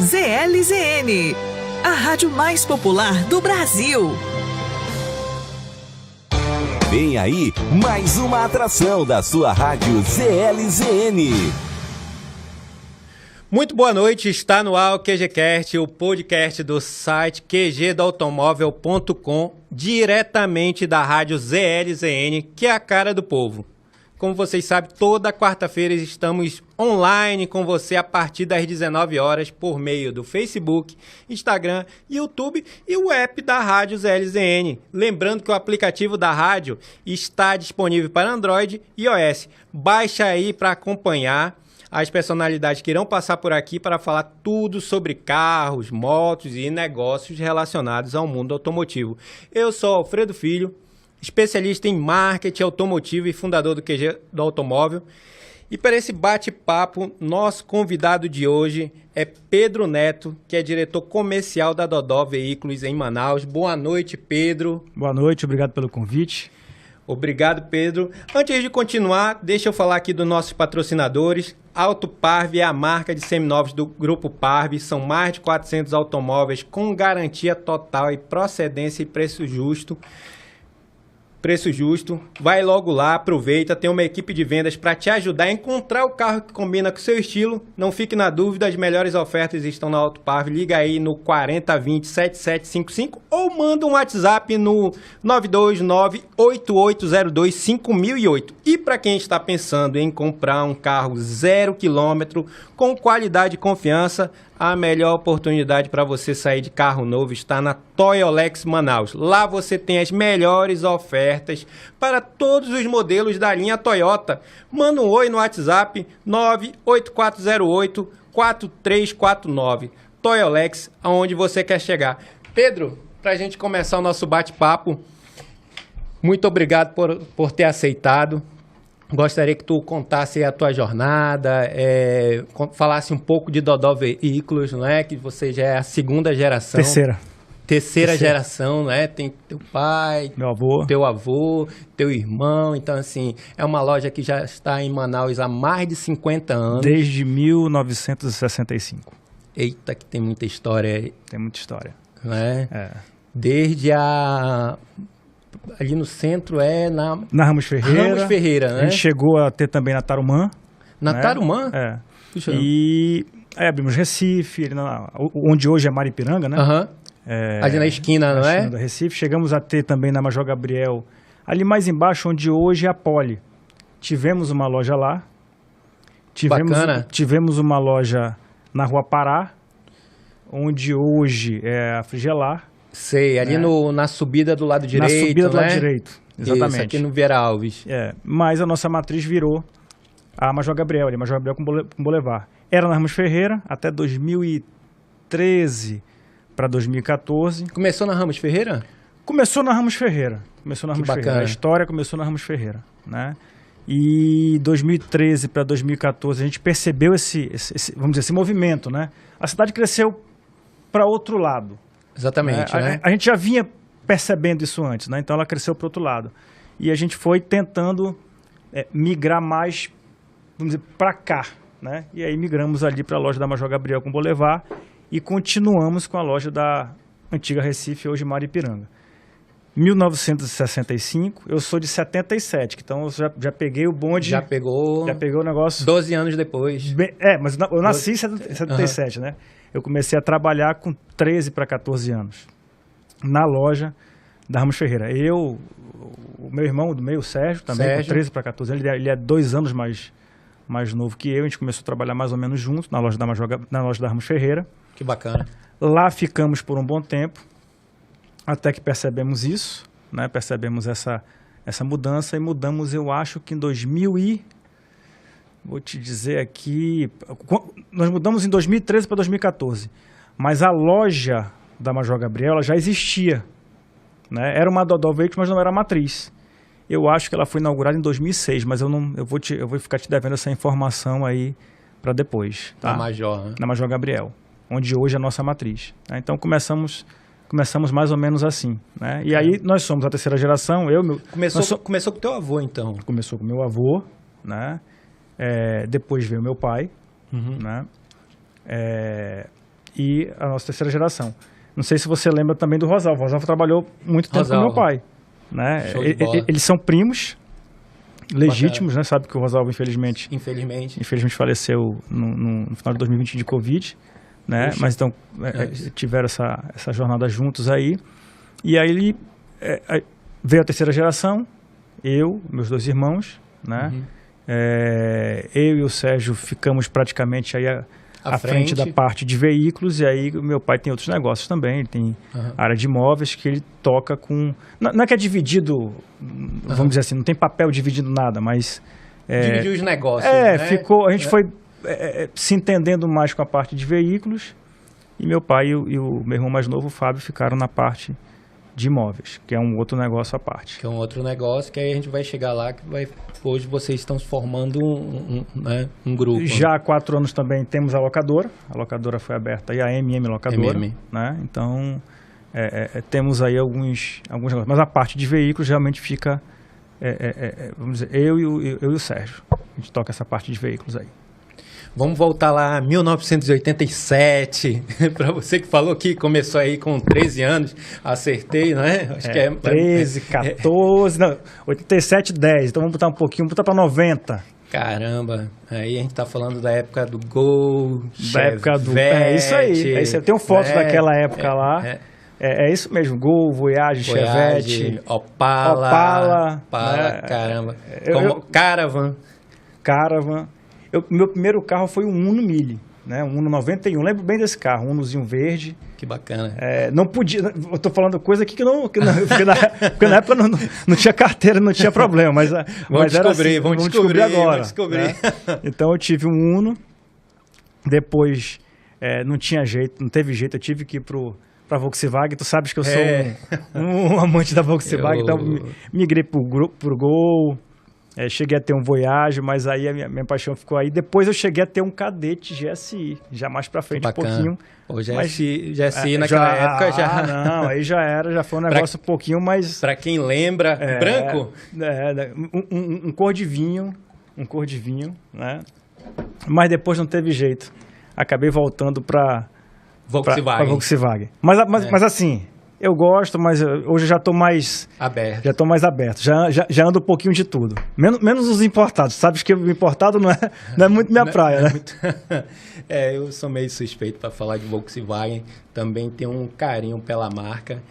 ZLZN, a rádio mais popular do Brasil. Vem aí mais uma atração da sua rádio ZLZN. Muito boa noite, está no ar o QGCast, o podcast do site qgdoautomóvel.com, diretamente da rádio ZLZN, que é a cara do povo. Como vocês sabem, toda quarta-feira estamos online com você a partir das 19 horas por meio do Facebook, Instagram, YouTube e o app da rádio ZLZN. Lembrando que o aplicativo da rádio está disponível para Android e iOS. Baixa aí para acompanhar as personalidades que irão passar por aqui para falar tudo sobre carros, motos e negócios relacionados ao mundo automotivo. Eu sou Alfredo Filho, especialista em marketing automotivo e fundador do QG do Automóvel. E para esse bate-papo, nosso convidado de hoje é Pedro Neto, que é diretor comercial da Dodó Veículos em Manaus. Boa noite, Pedro. Boa noite, obrigado pelo convite. Obrigado, Pedro. Antes de continuar, deixa eu falar aqui dos nossos patrocinadores. Auto Parv é a marca de seminovos do Grupo Parv. São mais de 400 automóveis com garantia total e procedência e preço justo. Vai logo lá, aproveita, tem uma equipe de vendas para te ajudar a encontrar o carro que combina com o seu estilo. Não fique na dúvida, as melhores ofertas estão na Auto Parv. Liga aí no 4020-7755 ou manda um WhatsApp no 929-8802-5008. E para quem está pensando em comprar um carro 0 km com qualidade e confiança, a melhor oportunidade para você sair de carro novo está na Toyolex Manaus. Lá você tem as melhores ofertas para todos os modelos da linha Toyota. Manda um oi no WhatsApp 98408-4349. Toyolex, aonde você quer chegar. Pedro, para a gente começar o nosso bate-papo, muito obrigado por ter aceitado. Gostaria que tu contasse a tua jornada, falasse um pouco de Dodó Veículos, não é? Que você já é a segunda geração. Terceira geração, não é? Tem teu pai, meu avô, teu avô, teu irmão. Então, assim, é uma loja que já está em Manaus há mais de 50 anos. Desde 1965. Eita, que tem muita história aí. Tem muita história. Não é? É. Desde ali no centro na Ramos Ferreira. Ramos Ferreira, né? A gente chegou a ter também na Tarumã. Na Tarumã? É. Puxa. E aí abrimos Recife, onde hoje é Maripiranga, né? Aham. Ali na esquina, não é? Esquina do Recife. Chegamos a ter também na Major Gabriel, ali mais embaixo, onde hoje é a Poli. Tivemos uma loja lá. Bacana. Tivemos uma loja na Rua Pará, onde hoje é a Frigelar. Sei, ali na subida do lado direito, na subida do né? lado direito, exatamente. Isso, aqui no Vieira Alves. Mas a nossa matriz virou a Major Gabriel, ali, Major Gabriel com Boulevard. Era na Ramos Ferreira até 2013 para 2014. Começou na Ramos Ferreira? Começou na Ramos Ferreira. A história começou na Ramos Ferreira, né? E 2013 para 2014 a gente percebeu vamos dizer, esse movimento, né? A cidade cresceu para outro lado. Exatamente, né? A gente já vinha percebendo isso antes, né? Então ela cresceu para o outro lado. E a gente foi tentando migrar mais, vamos dizer, para cá, né? E aí migramos ali para a loja da Major Gabriel com Boulevard e continuamos com a loja da antiga Recife, hoje Maripiranga. 1965, eu sou de 77, então eu já peguei o bonde. Já pegou o negócio. 12 anos depois. Mas eu nasci em 77, né? Eu comecei a trabalhar com 13 para 14 anos, na loja da Ramos Ferreira. O meu irmão do meio, o Sérgio, também com 13 para 14 anos, ele é 2 anos mais novo que eu. A gente começou a trabalhar mais ou menos junto na loja da Ramos Ferreira. Que bacana. Lá ficamos por um bom tempo, até que percebemos isso, né? Percebemos essa mudança e mudamos, eu acho que em 2000 vou te dizer aqui, nós mudamos em 2013 para 2014, mas a loja da Major Gabriel ela já existia, né? Era uma Dodó Veículos, mas não era matriz. Eu acho que ela foi inaugurada em 2006, mas eu vou ficar te devendo essa informação aí para depois. Tá? Na Major, né? Na Major Gabriel, onde hoje é a nossa matriz. Né? Então começamos mais ou menos assim, né? E aí nós somos a terceira geração. Começou com o teu avô, então? Começou com o meu avô, né? Depois veio meu pai, né? e a nossa terceira geração. Não sei se você lembra também do Rosalvo. O Rosalvo trabalhou muito tempo com meu pai. Né? Eles são primos legítimos, né? Sabe que o Rosalvo, infelizmente faleceu no final de 2020 de Covid. Né? Mas então tiveram essa jornada juntos aí. E aí veio a terceira geração, eu, meus 2 irmãos, né? Eu e o Sérgio ficamos praticamente aí à frente da parte de veículos, e aí meu pai tem outros negócios também, ele tem área de imóveis que ele toca com... Não é que é dividido, vamos dizer assim, não tem papel dividindo nada, mas... Dividiu os negócios, né? A gente foi se entendendo mais com a parte de veículos, e meu pai e o meu irmão mais novo, o Fábio, ficaram na parte de imóveis, que é um outro negócio à parte. Que é um outro negócio, que aí a gente vai chegar lá, hoje vocês estão formando um grupo. Já há 4 anos também temos a locadora foi aberta, e a MM Locadora, né? Então, temos aí alguns negócios, mas a parte de veículos realmente fica, vamos dizer, eu e o Sérgio, a gente toca essa parte de veículos aí. Vamos voltar lá a 1987, para você que falou que começou aí com 13 anos, acertei, né? Acho que 13, 14, não, 87, 10, então vamos botar um pouquinho, vamos botar para 90. Caramba, aí a gente tá falando da época do Gol, da época do... isso aí, eu tenho fotos daquela época lá. É isso mesmo, Gol, Voyage, Chevette, Opala, né? Caramba, Caravan. Meu primeiro carro foi um Uno Mille, né? Um Uno 91, lembro bem desse carro, um Unozinho verde. Que bacana. Não podia, eu tô falando coisa aqui porque na época não tinha carteira, não tinha problema, mas vamos descobrir agora. Né? Então eu tive um Uno, depois não tinha jeito, não teve jeito, eu tive que ir para Volkswagen. Tu sabes que eu sou um amante da Volkswagen, então migrei pro Gol. Cheguei a ter um Voyage, mas aí a minha paixão ficou aí. Depois eu cheguei a ter um Cadete GSI, já mais pra frente um pouquinho. O GSI naquela época já... Não, aí já foi um negócio um pouquinho mais... Pra quem lembra, branco? Um cor de vinho, né? Mas depois não teve jeito. Acabei voltando pra Volkswagen. Mas assim... Eu gosto, mas hoje já estou mais aberto. Já ando um pouquinho de tudo. Menos os importados. Sabes que o importado não é muito minha praia, né? Eu sou meio suspeito para falar de Volkswagen. Também tenho um carinho pela marca,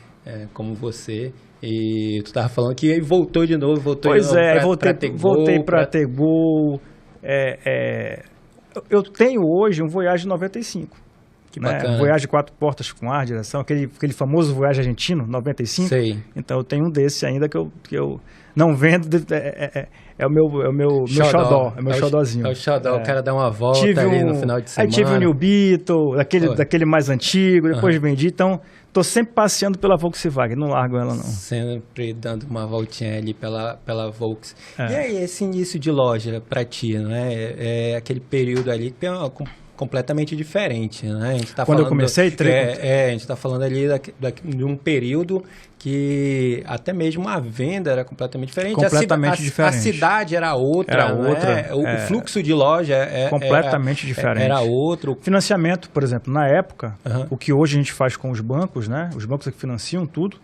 como você. E tu estava falando que voltou de novo, voltei para ter Gol. Eu tenho hoje um Voyage 95. Que bacana. Voyage 4 portas com ar, direção, aquele famoso Voyage argentino, 95. Sei. Então eu tenho um desse ainda que eu não vendo, é o meu xodó, é meu xodózinho. É o xodó, o cara dá uma volta ali no final de semana. Aí tive o New Beetle, daquele mais antigo, depois vendi, então tô sempre passeando pela Volkswagen, não largo ela não. Sempre dando uma voltinha ali pela Volks. E aí, esse início de loja pra ti, né? É aquele período ali que completamente diferente, né? A gente tá Quando eu comecei, a gente está falando ali de um período que até mesmo a venda era completamente diferente. Diferente. A cidade era outra. O fluxo de loja completamente diferente. Era outro. Financiamento, por exemplo, na época, o que hoje a gente faz com os bancos, né? Os bancos é que financiam tudo,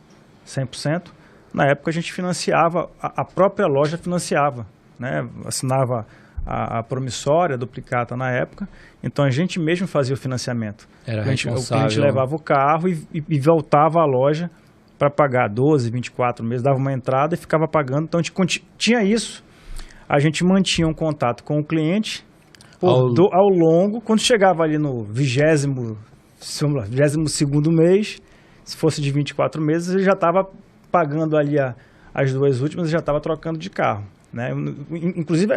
100%. Na época a gente financiava, a própria loja financiava, né? Assinava a promissória, duplicata na época, então a gente mesmo fazia o financiamento. Era a gente levava o carro e voltava à loja para pagar 12, 24 meses, dava uma entrada e ficava pagando. Então a gente tinha isso, a gente mantinha um contato com o cliente ao longo, quando chegava ali no 22º mês, se fosse de 24 meses, ele já estava pagando ali as 2 últimas e já estava trocando de carro, né? Inclusive,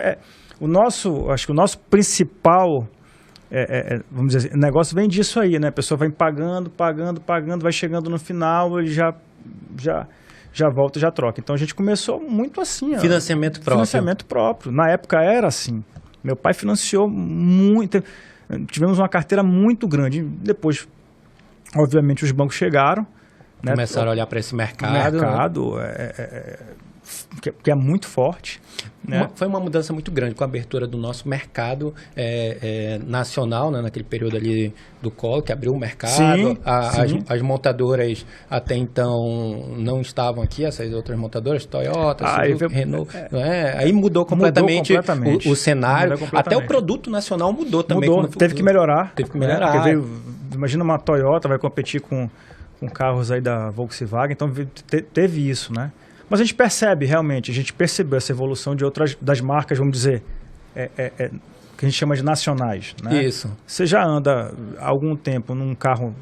acho que o nosso principal, vamos dizer assim, negócio vem disso aí, né? A pessoa vai pagando, vai chegando no final, ele já volta e já troca. Então a gente começou muito assim. Financiamento próprio. Financiamento próprio. Na época era assim. Meu pai financiou muito. Tivemos uma carteira muito grande. Depois, obviamente, os bancos chegaram. Começaram a olhar para esse mercado. que é muito forte. Né? Foi uma mudança muito grande com a abertura do nosso mercado nacional, né, naquele período ali do Collor, que abriu o mercado. Sim. As montadoras até então não estavam aqui, essas outras montadoras, Toyota, Suzuki, Renault. Aí mudou completamente, o cenário. Até o produto nacional mudou também. Teve que melhorar. Teve que melhorar. Porque imagina uma Toyota vai competir com carros aí da Volkswagen, então teve isso, né? Mas a gente percebe realmente, a gente percebeu essa evolução de outras das marcas, vamos dizer, que a gente chama de nacionais, né? Isso. Você já anda há algum tempo num carro,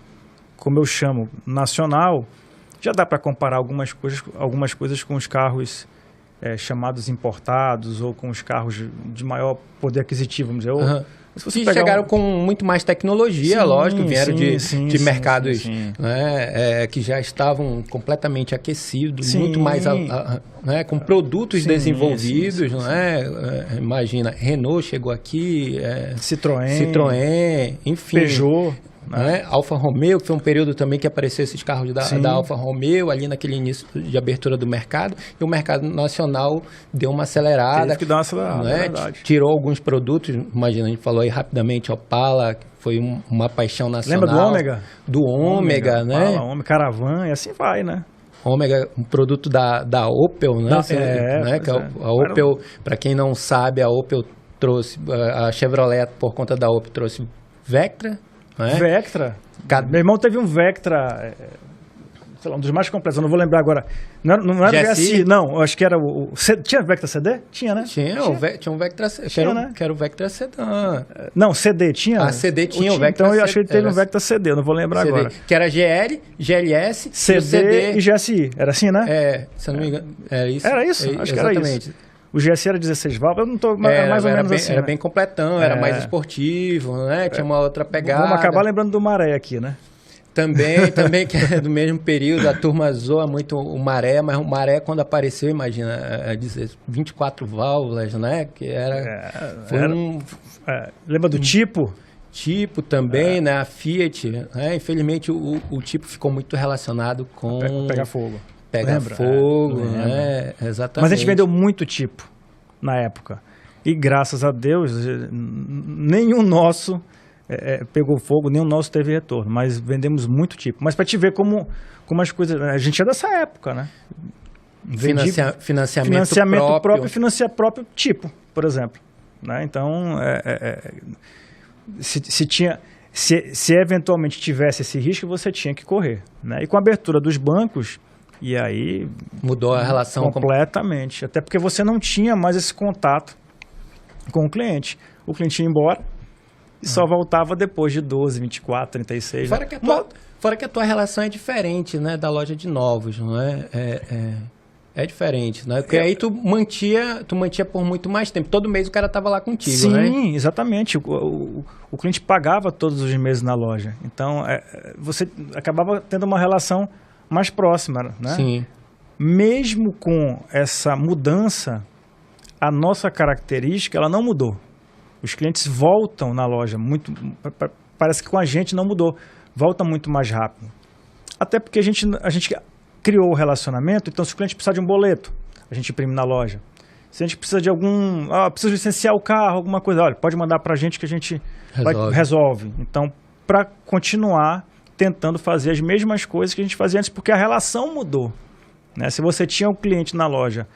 como eu chamo, nacional, já dá para comparar algumas coisas com os carros chamados importados ou com os carros de maior poder aquisitivo, vamos dizer. Se chegaram com muito mais tecnologia, lógico, vieram de mercados né, que já estavam completamente aquecidos, muito mais né, com produtos desenvolvidos. Né? Imagina, Renault chegou aqui, Citroën, enfim. Peugeot. Né? Alfa Romeo, que foi um período também que apareceu esses carros da Alfa Romeo ali naquele início de abertura do mercado, e o mercado nacional deu uma acelerada. Teve que dar uma acelerada, né? verdade. Tirou alguns produtos, imagina, a gente falou aí rapidamente, Opala, que foi uma paixão nacional. Lembra do Ômega? Do Ômega, né? Opala, Ômega, Caravan, e assim vai, né? Ômega, um produto da Opel, né? A Opel, para quem não sabe, a Opel trouxe, a Chevrolet, por conta da Opel, trouxe Vectra, né? Vectra. Meu irmão teve um Vectra, sei lá, um dos mais completos, eu não vou lembrar agora. Não era GSI, não, acho que era o tinha Vectra CD? Tinha, né? Tinha um Vectra CD, que era o Vectra Sedan. Não, CD tinha? CD tinha o Vectra CD. Então eu CD, acho que ele teve um Vectra CD, eu não vou lembrar CD, agora. Que era GL, GLS, CD e GSI, era assim, né? Se eu não me engano, era isso. Era isso? Acho que era isso. O GSI era 16 válvulas, eu não tô mais ou menos assim. Era bem completão, era mais esportivo, né? Tinha uma outra pegada. Vamos acabar lembrando do Maré aqui, né? Também, que é do mesmo período, a turma zoa muito o Maré, mas o Maré, quando apareceu, imagina, 24 válvulas, né? Que lembra do tipo? Tipo também, né? A Fiat, né? Infelizmente, o tipo ficou muito relacionado com... Pegar fogo. Pega fogo, né? Exatamente. Mas a gente vendeu muito tipo na época. E graças a Deus, nenhum nosso pegou fogo, nenhum nosso teve retorno. Mas vendemos muito tipo. Mas para te ver como as coisas... A gente é dessa época, né? Financiamento próprio e financiar próprio tipo, por exemplo. Né? Então, se eventualmente tivesse esse risco, você tinha que correr. Né? E com a abertura dos bancos... E aí... Mudou a relação completamente. Até porque você não tinha mais esse contato com o cliente. O cliente ia embora e só voltava depois de 12, 24, 36. Fora que a tua relação é diferente, né? Da loja de novos, não é? É diferente, né? Porque aí tu mantia por muito mais tempo. Todo mês o cara estava lá contigo, né? Sim, exatamente. O cliente pagava todos os meses na loja. Então, você acabava tendo uma relação mais próxima, né? Sim. Mesmo com essa mudança, a nossa característica, ela não mudou. Os clientes voltam na loja muito... Parece que com a gente não mudou. Volta muito mais rápido. Até porque a gente criou o relacionamento, então se o cliente precisar de um boleto, a gente imprime na loja. Se a gente precisa de precisa licenciar o carro, alguma coisa, olha, pode mandar para a gente que a gente resolve. Então, para continuar tentando fazer as mesmas coisas que a gente fazia antes, porque a relação mudou. Né? Se você tinha um cliente na loja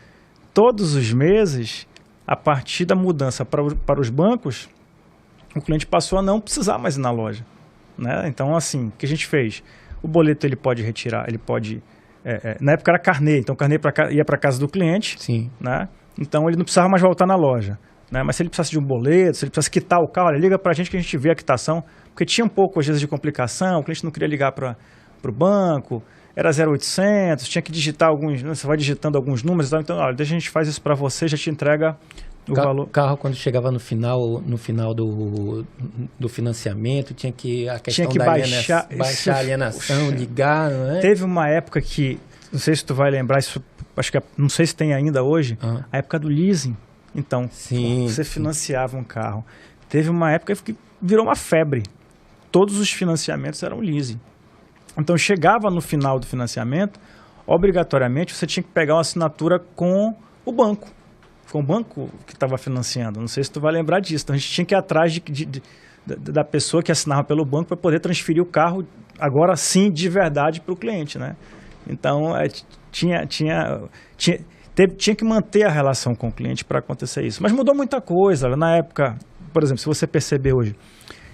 todos os meses, a partir da mudança para os bancos, o cliente passou a não precisar mais ir na loja. Né? Então, assim, o que a gente fez? O boleto ele pode retirar, ele pode... na época era carnê, então o carnê ia para casa do cliente. Sim. Né? Então ele não precisava mais voltar na loja. Né? Mas se ele precisasse de um boleto, se ele precisasse quitar o carro, liga para a gente que a gente vê a quitação. Porque tinha um pouco, às vezes, de complicação, o cliente não queria ligar para o banco, era 0800, tinha que digitar alguns, você vai digitando alguns números e tal. Então, olha, deixa a gente faz isso para você, já te entrega o valor. O carro, quando chegava no final do financiamento, tinha que baixar a alienação, ligar, não é? Teve uma época que, não sei se tu vai lembrar, isso, acho que não sei se tem ainda hoje, a época do leasing. Então, você financiava um carro. Teve uma época que virou uma febre. Todos os financiamentos eram leasing. Então, chegava no final do financiamento, obrigatoriamente você tinha que pegar uma assinatura com o banco. Foi o banco que estava financiando. Não sei se tu vai lembrar disso. Então a gente tinha que ir atrás da pessoa que assinava pelo banco para poder transferir o carro, agora sim, de verdade, para o cliente, né? Então tinha que manter a relação com o cliente para acontecer isso. Mas mudou muita coisa. Na época, por exemplo, se você perceber hoje,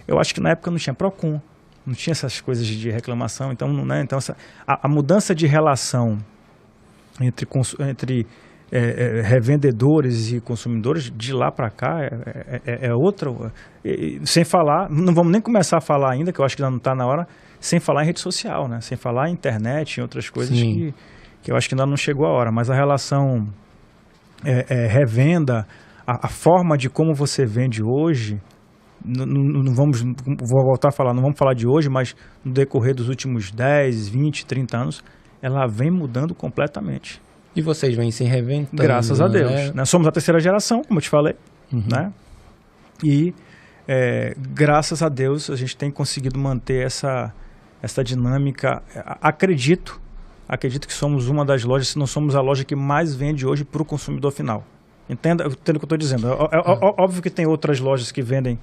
eu acho que na época não tinha Procon, não tinha essas coisas de reclamação. Então, né, então a mudança de relação entre revendedores e consumidores de lá para cá é outra. Sem falar, não vamos nem começar a falar ainda, que eu acho que ainda não está na hora, sem falar em rede social, né? Sem falar em internet, em outras coisas que eu acho que ainda não chegou a hora. Mas a relação revenda, a forma de como você vende hoje, vou voltar a falar, não vamos falar de hoje, mas no decorrer dos últimos 10, 20, 30 anos, ela vem mudando completamente. E vocês vêm se reinventando. Graças a Deus. Né? Somos a terceira geração, como eu te falei. Né? E graças a Deus a gente tem conseguido manter essa dinâmica. Acredito que somos uma das lojas, se não somos a loja que mais vende hoje para o consumidor final. Entenda o que eu estou dizendo. Óbvio que tem outras lojas que vendem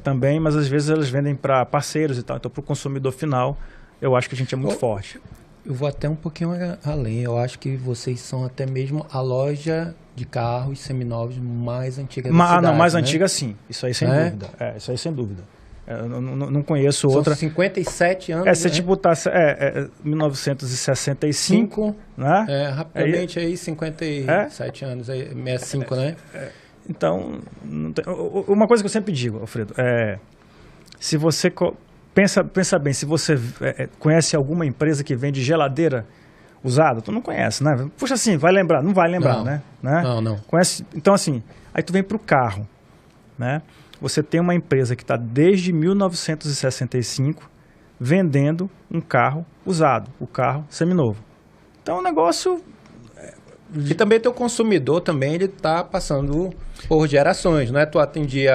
também, mas às vezes elas vendem para parceiros e tal. Então, para o consumidor final, eu acho que a gente é muito forte. Eu vou até um pouquinho além. Eu acho que vocês são até mesmo a loja de carros seminovos mais antiga da cidade. Não, mais né? antiga sim. Isso aí sem dúvida. Isso aí sem dúvida. Eu não conheço outra. São 57 anos. Você tipo tá 1965, né? Rapidamente aí 57 anos, 65, né? Então, uma coisa que eu sempre digo, Alfredo, se você pensa bem, se você conhece alguma empresa que vende geladeira usada, tu não conhece, né? Puxa assim, vai lembrar? Não vai lembrar, não, né? Não. Conhece? Então assim, aí tu vem pro carro, né? Você tem uma empresa que está desde 1965 vendendo um carro usado, o carro seminovo. Então o negócio... E também teu consumidor também, ele tá passando por gerações, não é? Tu atendia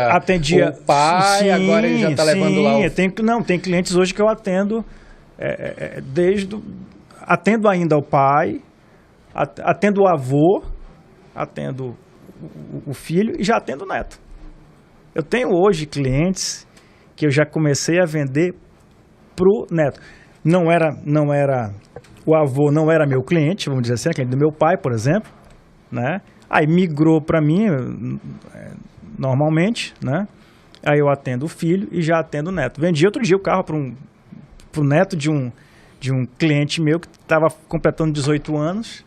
o pai, sim, agora ele já tá levando lá o... Tem clientes hoje que eu atendo atendo ainda o pai, atendo o avô, atendo o filho e já atendo o neto. Eu tenho hoje clientes que eu já comecei a vender pro neto. Não era o avô não era meu cliente, vamos dizer assim, cliente do meu pai, por exemplo, né? Aí migrou para mim normalmente, né? Aí eu atendo o filho e já atendo o neto. Vendi outro dia o carro pro neto de um cliente meu que estava completando 18 anos,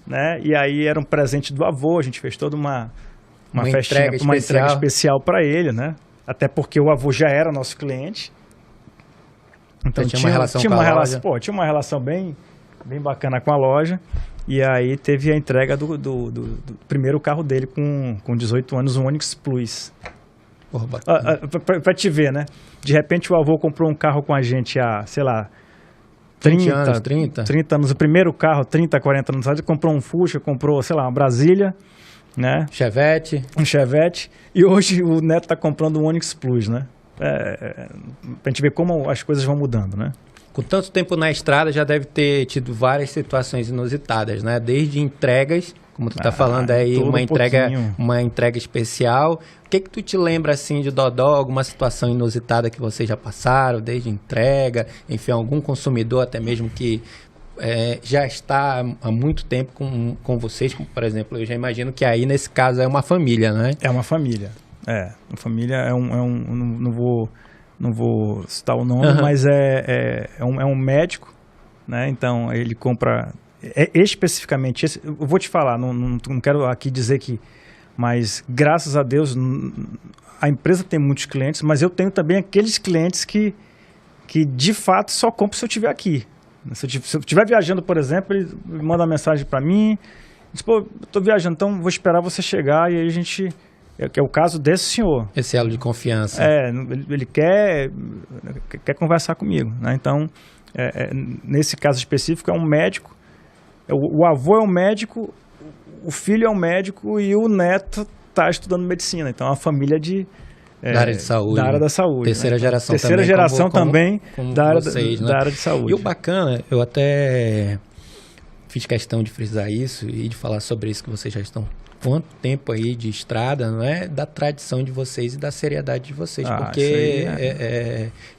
né? E aí era um presente do avô, a gente fez toda uma festinha, uma entrega especial para ele, né? Até porque o avô já era nosso cliente. Então tinha uma relação com a loja. Tinha uma relação bem bacana com a loja. E aí teve a entrega do primeiro carro dele com 18 anos, um Onix Plus. Porra, bacana. Pra te ver, né? De repente o avô comprou um carro com a gente há, sei lá, 30 anos. O primeiro carro, 30, 40 anos atrás, ele comprou um Fusca, comprou, sei lá, uma Brasília, né? Um Chevette. E hoje o neto tá comprando um Onix Plus, né? Pra gente ver como as coisas vão mudando, né? Com tanto tempo na estrada, já deve ter tido várias situações inusitadas, né? Desde entregas, como tu tá falando aí, uma entrega especial. O que tu te lembra, assim, de Dodó? Alguma situação inusitada que vocês já passaram, desde entrega, enfim, algum consumidor até mesmo que já está há muito tempo com vocês, como, por exemplo, eu já imagino que aí, nesse caso, é uma família, né? É uma família. Uma família não vou citar o nome, mas é um médico, né? Então ele compra especificamente esse. Eu vou te falar, não quero aqui dizer que, mas graças a Deus a empresa tem muitos clientes, mas eu tenho também aqueles clientes que de fato só compram se eu estiver aqui. Se eu estiver viajando, por exemplo, ele manda uma mensagem para mim, diz, pô, eu estou viajando, então vou esperar você chegar e aí a gente... Que é o caso desse senhor. Esse elo de confiança. Ele quer conversar comigo, né? Então, nesse caso específico, é um médico. O avô é um médico, o filho é um médico e o neto está estudando medicina. Então, é uma família da área de saúde. Da área da saúde. Terceira geração também. Terceira geração também como da área vocês, né? da área de saúde. E o bacana, eu até fiz questão de frisar isso e de falar sobre isso que vocês já estão quanto tempo aí de estrada, não é? Da tradição de vocês e da seriedade de vocês. Porque,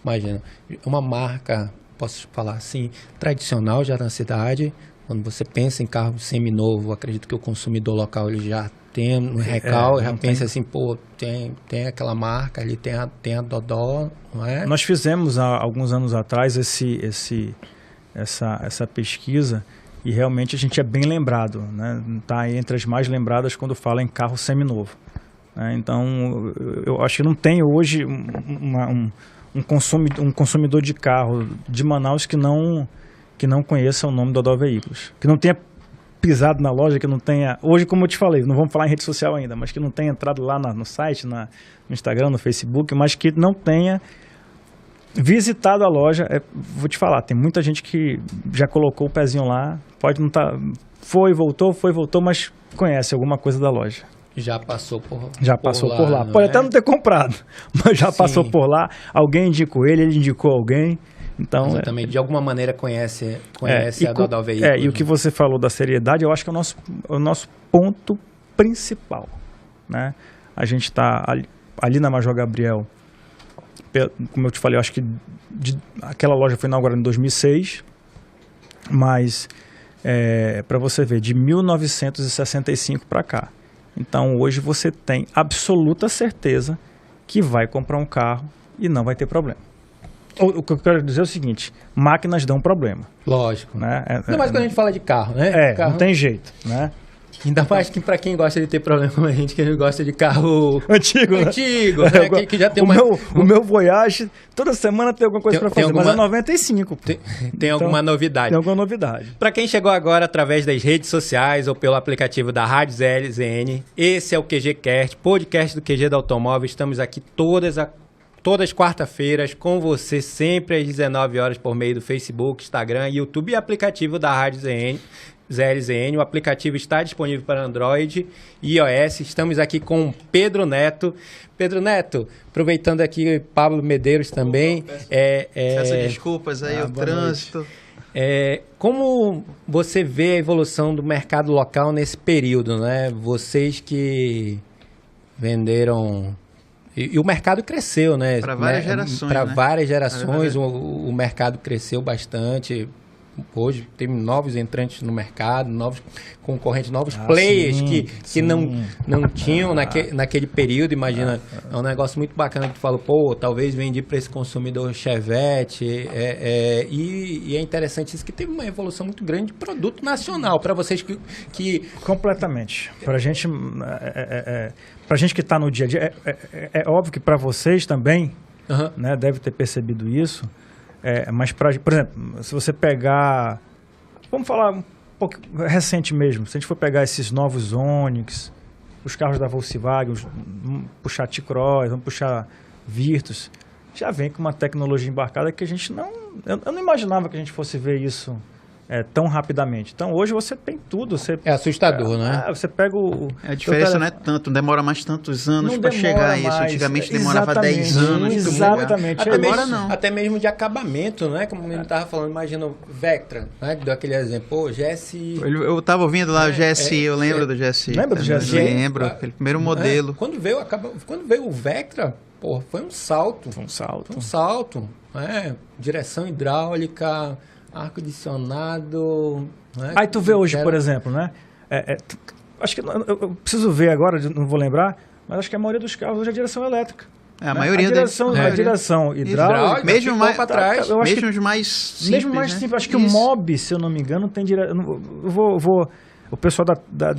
imagina, uma marca, posso falar assim, tradicional já na cidade, quando você pensa em carro seminovo, acredito que o consumidor local ele já tem um recalque, já pensa assim, pô, tem aquela marca ali, tem a Dodó, não é? Nós fizemos há alguns anos atrás essa pesquisa e realmente a gente é bem lembrado, né? Tá entre as mais lembradas quando fala em carro seminovo, né? Então, eu acho que não tem hoje um consumidor de carro de Manaus que não conheça o nome Dodó Veículos, que não tenha pisado na loja, que não tenha... Hoje, como eu te falei, não vamos falar em rede social ainda, mas que não tenha entrado lá no site, no Instagram, no Facebook, mas que não tenha visitado a loja. Vou te falar, tem muita gente que já colocou o pezinho lá, pode não estar... Foi, voltou, mas conhece alguma coisa da loja. Já passou por lá. Pode até não ter comprado, mas já passou por lá. Alguém indicou ele indicou alguém. Então, também de alguma maneira conhece a Dodó Veículos. E o que você falou da seriedade, eu acho que é o nosso ponto principal, né? A gente está ali na Major Gabriel, como eu te falei, eu acho que aquela loja foi inaugurada em 2006, mas para você ver, de 1965 para cá. Então, hoje você tem absoluta certeza que vai comprar um carro e não vai ter problema. O que eu quero dizer é o seguinte, máquinas dão problema. Lógico. Né? Ainda mais quando a gente fala de carro, né? Carro... Não tem jeito, né? Ainda mais que para quem gosta de ter problema com a gente, que gosta de carro antigo, né? Que já tem o meu Voyage, toda semana tem alguma coisa para fazer, mas é 95. Tem alguma novidade. Tem alguma novidade. Para quem chegou agora através das redes sociais ou pelo aplicativo da Rádio ZLZN, esse é o QGCast, podcast do QG da Automóvel. Estamos aqui todas quarta-feiras com você, sempre às 19 horas por meio do Facebook, Instagram, YouTube e aplicativo da Rádio ZLZN. O aplicativo está disponível para Android e iOS. Estamos aqui com Pedro Neto. Pedro Neto, aproveitando aqui, Pablo Medeiros também. Peço desculpas aí, o trânsito. Como você vê a evolução do mercado local nesse período, né? Vocês que venderam... E o mercado cresceu, né? Para várias gerações. Para várias gerações, o mercado cresceu bastante. Hoje tem novos entrantes no mercado, novos concorrentes, novos players que não tinham naquele período. Imagina, é um negócio muito bacana que tu falou, pô, talvez vendi para esse consumidor Chevette. E é interessante isso, que teve uma evolução muito grande de produto nacional. Para vocês que... Completamente. Para gente que está no dia a dia, é óbvio que para vocês também, né, deve ter percebido isso. Mas, por exemplo, se você pegar... Vamos falar um pouco recente mesmo. Se a gente for pegar esses novos Onix, os carros da Volkswagen, vamos puxar T-Cross, vamos puxar Virtus, já vem com uma tecnologia embarcada que a gente não... Eu não imaginava que a gente fosse ver isso tão rapidamente. Então, hoje você tem tudo. É assustador, né? Você pega a diferença não é tanto, não demora mais tantos anos para chegar a isso. Antigamente demorava 10 anos. Exatamente. Agora não. Até mesmo de acabamento, né? Como ele estava falando, imagina o Vectra, né? Que deu aquele exemplo. Pô, GSI. Eu estava ouvindo lá o GSI, eu lembro do GSI. Lembra do GSI? Lembro, aquele primeiro modelo. Quando veio o Vectra, pô, foi um salto. Direção hidráulica, ar-condicionado. Né? Aí tu vê hoje, por exemplo, né? Acho que eu preciso ver agora, não vou lembrar, mas acho que a maioria dos carros hoje é direção elétrica. A maioria a direção hidráulica. Mesmo mais para trás. Mesmo os mais simples. Mesmo mais simples. Acho que o Mob, se eu não me engano, tem direção. O pessoal da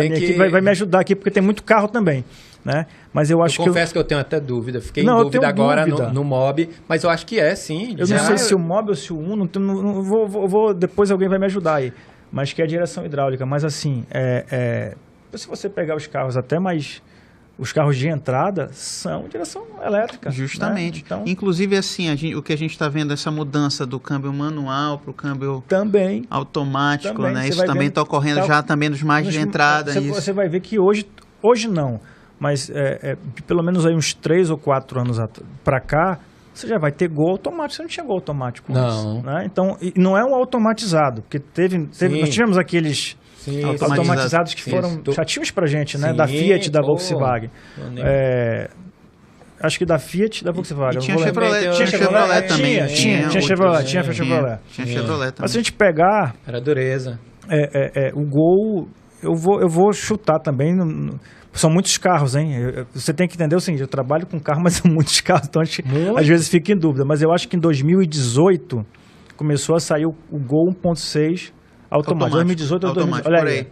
minha equipe vai me ajudar aqui, porque tem muito carro também. Né? Mas eu acho que confesso que eu tenho até dúvida. Fiquei em dúvida agora no Mob, mas eu acho que sim. Eu não sei se o Mob ou se o Uno, não vou depois alguém vai me ajudar aí. Mas que é a direção hidráulica. Mas assim, se você pegar os carros até mais... Os carros de entrada são direção elétrica. Justamente. Né? Então, inclusive, assim, o que a gente está vendo, essa mudança do câmbio manual para o câmbio automático, né? Isso também está ocorrendo já também nos mais de entrada. Você vai ver que hoje não, mas pelo menos aí uns 3 ou 4 anos para cá, você já vai ter gol automático. Você não tinha gol automático não. Antes, né? Então, e não é um automatizado, porque nós tivemos aqueles automatizados que foram chatinhos pra gente, né? Da Fiat e da Volkswagen. Acho que da Fiat e da Volkswagen. E tinha Chevrolet também. Tinha Chevrolet também. Mas se a gente pegar... Era dureza. O Gol, eu vou chutar também... São muitos carros, hein? Você tem que entender o seguinte, eu trabalho com carro, mas são muitos carros, então a gente às vezes fica em dúvida. Mas eu acho que em 2018 começou a sair o Gol 1.6 automático. 2018 ou 2018, olha aí.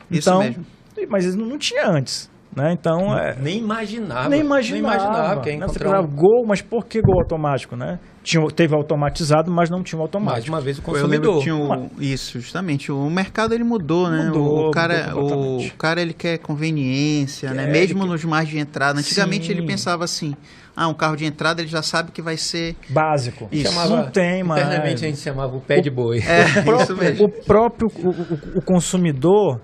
Isso mesmo. Mas não tinha antes. Né? Então, nem imaginava. Nem imaginava que ia encontrar o Gol, mas por que Gol automático, né? Teve automatizado, mas não tinha automático. Mais uma vez o consumidor. Isso, justamente. O mercado ele mudou, né? O cara ele quer conveniência, né? Mesmo nos mais de entrada. Antigamente ele pensava assim, um carro de entrada ele já sabe que vai ser... Básico. Isso. Não tem mais. Internamente a gente chamava o pé de boi. O próprio consumidor,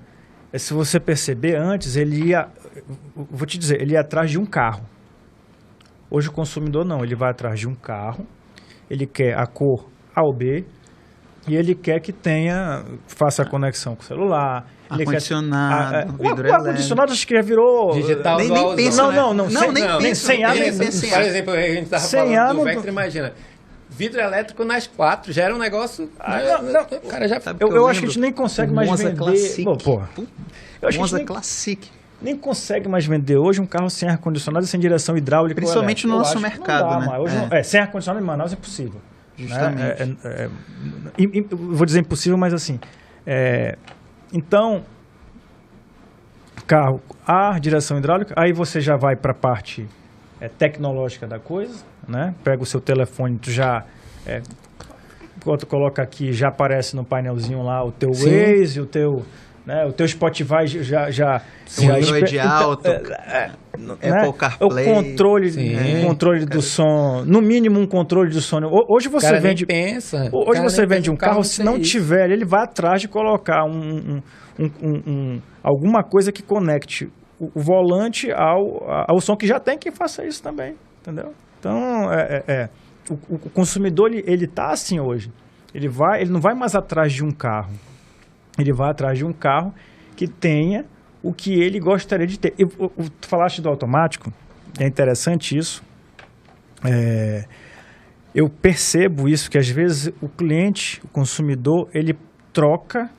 se você perceber antes, ele ia... Vou te dizer, ele ia atrás de um carro. Hoje o consumidor não, ele vai atrás de um carro, ele quer a cor A ou B, e ele quer que faça a conexão com o celular. Ar-condicionado, vidro elétrico. O ar-condicionado acho que já virou... Digital nem pensa, não, sem ar. Por exemplo, a gente estava falando do Vectra, imagina. Vidro elétrico nas 4, já era um negócio... O cara já... Eu acho que a gente nem consegue mais vender... Monza Classic. Nem consegue mais vender hoje um carro sem ar-condicionado e sem direção hidráulica. Principalmente no nosso mercado, né? Hoje sem ar-condicionado em Manaus é impossível. Justamente. Né? Vou dizer impossível, mas assim... Então, carro, ar, direção hidráulica, aí você já vai para a parte tecnológica da coisa, né? Pega o seu telefone, tu já... Quando tu coloca aqui, já aparece no painelzinho lá o teu Waze, o teu Spotify já Android Auto, Apple CarPlay, o controle do som, no mínimo um controle do som. Hoje você vende, vende um carro, se não tiver, ele vai atrás de colocar alguma coisa que conecte o volante ao som, que já tem quem faça isso também, entendeu? Então, o consumidor ele tá assim hoje. Ele não vai mais atrás de um carro. Ele vai atrás de um carro que tenha o que ele gostaria de ter. Tu falaste do automático, é interessante isso. Eu percebo isso, que às vezes o cliente, o consumidor, ele troca...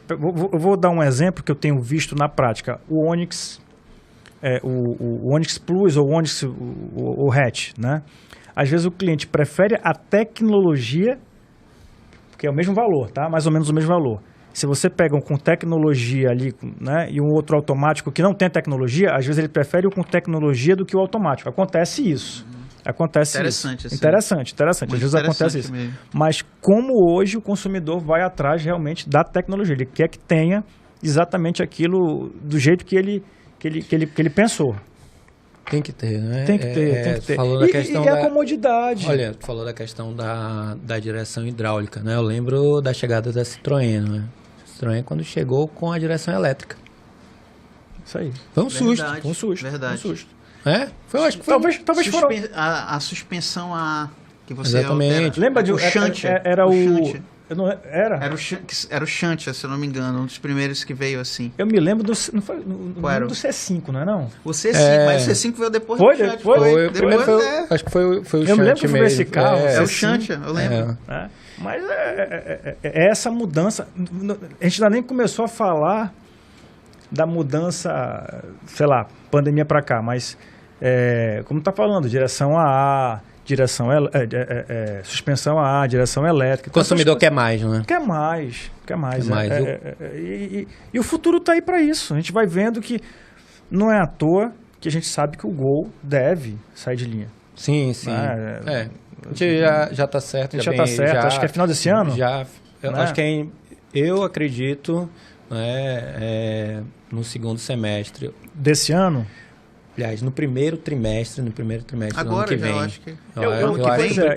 Eu vou dar um exemplo que eu tenho visto na prática. O Onix, o Onix Plus ou o Onix o Hatch, né? Às vezes o cliente prefere a tecnologia, porque é o mesmo valor, tá? Mais ou menos o mesmo valor. Se você pega um com tecnologia ali, né, e um outro automático que não tem tecnologia, às vezes ele prefere o com tecnologia do que o automático. Acontece isso. Interessante. Interessante. Às vezes acontece isso. Mesmo. Mas como hoje o consumidor vai atrás realmente da tecnologia. Ele quer que tenha exatamente aquilo do jeito que ele pensou. Tem que ter, né? Tem que ter. Falou da questão a comodidade. Olha, tu falou da questão da direção hidráulica, né? Eu lembro da chegada da Citroën, né? Citroën quando chegou com a direção elétrica. Isso aí. Foi um susto. Verdade. Um susto. Acho que foi talvez foram... a suspensão que você... Exatamente. Lembra de o Shunt? Era o... Era o Shunt, se eu não me engano, um dos primeiros que veio assim. Eu me lembro do C5, não é não? O C5, mas o C5 veio depois do Shunt. Acho que foi o Shunt. Eu me lembro que foi esse carro. É o Shunt, eu lembro. Mas essa mudança... A gente ainda nem começou a falar da mudança, sei lá, pandemia para cá, mas como tá falando, direção a suspensão a ar, direção elétrica. O consumidor quer mais, não é? Quer mais. E o futuro está aí para isso. A gente vai vendo que não é à toa que a gente sabe que o Gol deve sair de linha. Sim. A gente já está certo. A gente já está certo. Acho que é final desse ano. Acho que eu acredito no segundo semestre. Desse ano? Aliás, no primeiro trimestre agora, do ano que vem. Eu acho que...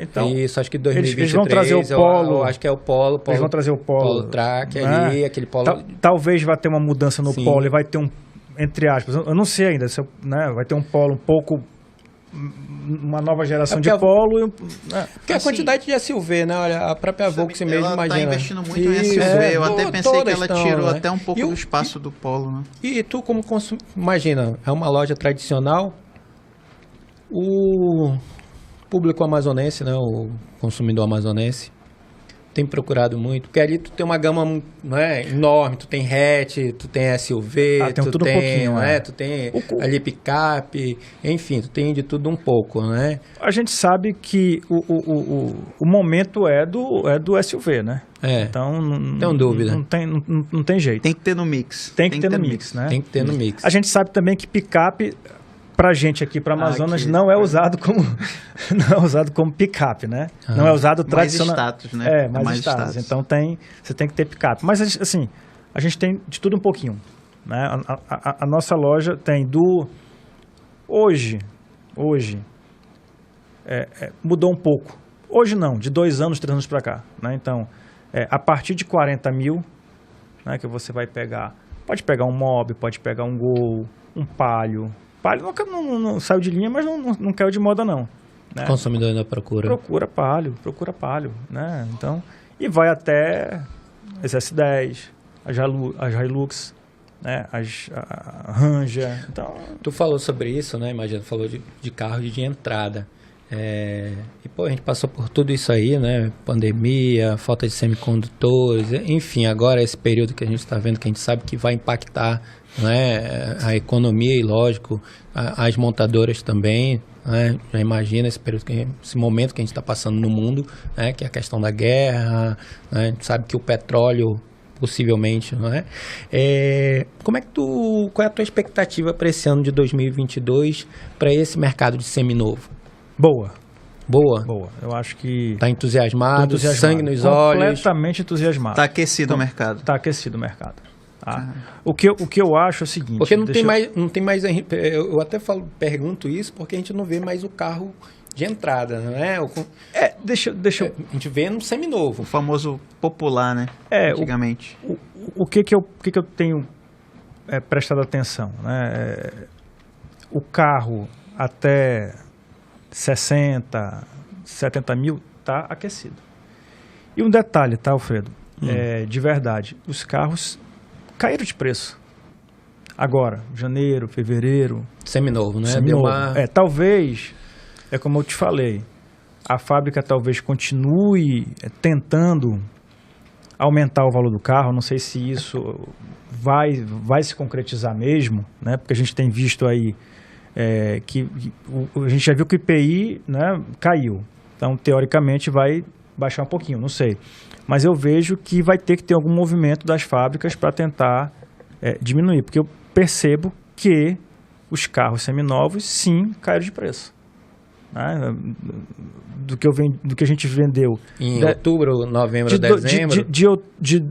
Então, isso, acho que 2023. Eles vão trazer o Polo. Eu acho que é o Polo. Eles vão trazer o Polo. Track ali, aquele Polo... Talvez vai ter uma mudança no Polo e vai ter um, entre aspas, eu não sei ainda, vai ter um Polo um pouco uma nova geração de Polo. Porque a quantidade de SUV, né? Olha, a própria Volkswagen mesmo, ela imagina. Ela tá investindo muito em SUV. Eu até pensei que ela tirou né? até um pouco do espaço do Polo, né? E tu como imagina, é uma loja tradicional, o público amazonense, né? O consumidor amazonense tem procurado muito, porque ali tu tem uma gama, né, enorme, tu tem hatch, tu tem SUV, tem tu tudo tem, um pouquinho, né, tu tem ali picape, enfim, tu tem de tudo um pouco, né? A gente sabe que o momento é do SUV, né? Então, não tenho dúvida. Não tem jeito. Tem que ter no mix. Tem que ter no mix, né? Tem que ter no mix. A gente sabe também que picape, pra gente aqui, para Amazonas, não é usado como picape, né? Não é usado tradicional. Mais status, né? Mais status. Então você tem que ter picape. Mas assim, a gente tem de tudo um pouquinho, né? A nossa loja tem hoje mudou um pouco. Hoje não, de 2 anos, 3 anos para cá, né? Então, a partir de 40 mil, né, que você vai pegar, pode pegar um Mobi, pode pegar um Gol, um Palio. Palio não saiu de linha, mas não caiu de moda não. Né? O consumidor ainda procura. Procura Palio, né? Então, e vai até as S10, as Hilux, né? A Ranger. Então, tu falou sobre isso, né? Imagina, falou de carro de entrada. E pô, a gente passou por tudo isso aí, né? Pandemia, falta de semicondutores, enfim, agora esse período que a gente está vendo, que a gente sabe que vai impactar, né, a economia e, lógico, as montadoras também, né? Já imagina esse momento que a gente está passando no mundo, né? Que é a questão da guerra, né? A gente sabe que o petróleo possivelmente, não é? Qual é a tua expectativa para esse ano de 2022 para esse mercado de seminovo? Boa. Eu acho que... Tá entusiasmado, sangue nos olhos. Completamente entusiasmado. Tá aquecido o mercado. Tá aquecido o mercado. Tá? O que eu acho é o seguinte... Porque não tem mais... Eu até pergunto isso porque a gente não vê mais o carro de entrada, não é? Deixa eu... A gente vê no seminovo. O famoso popular, né? Antigamente. O que eu tenho prestado atenção, né? O carro até 60, 70 mil tá aquecido. E um detalhe, tá, Alfredo? De verdade, os carros caíram de preço. Agora, janeiro, fevereiro... Seminovo, né? Seminovo. Talvez, como eu te falei, a fábrica talvez continue tentando aumentar o valor do carro. Não sei se isso vai se concretizar mesmo, né? Porque a gente tem visto aí que a gente já viu que o IPI, né, caiu. Então, teoricamente, vai baixar um pouquinho, não sei. Mas eu vejo que vai ter que ter algum movimento das fábricas para tentar diminuir. Porque eu percebo que os carros seminovos, sim, caíram de preço. Né? Do que a gente vendeu em outubro, novembro, dezembro. De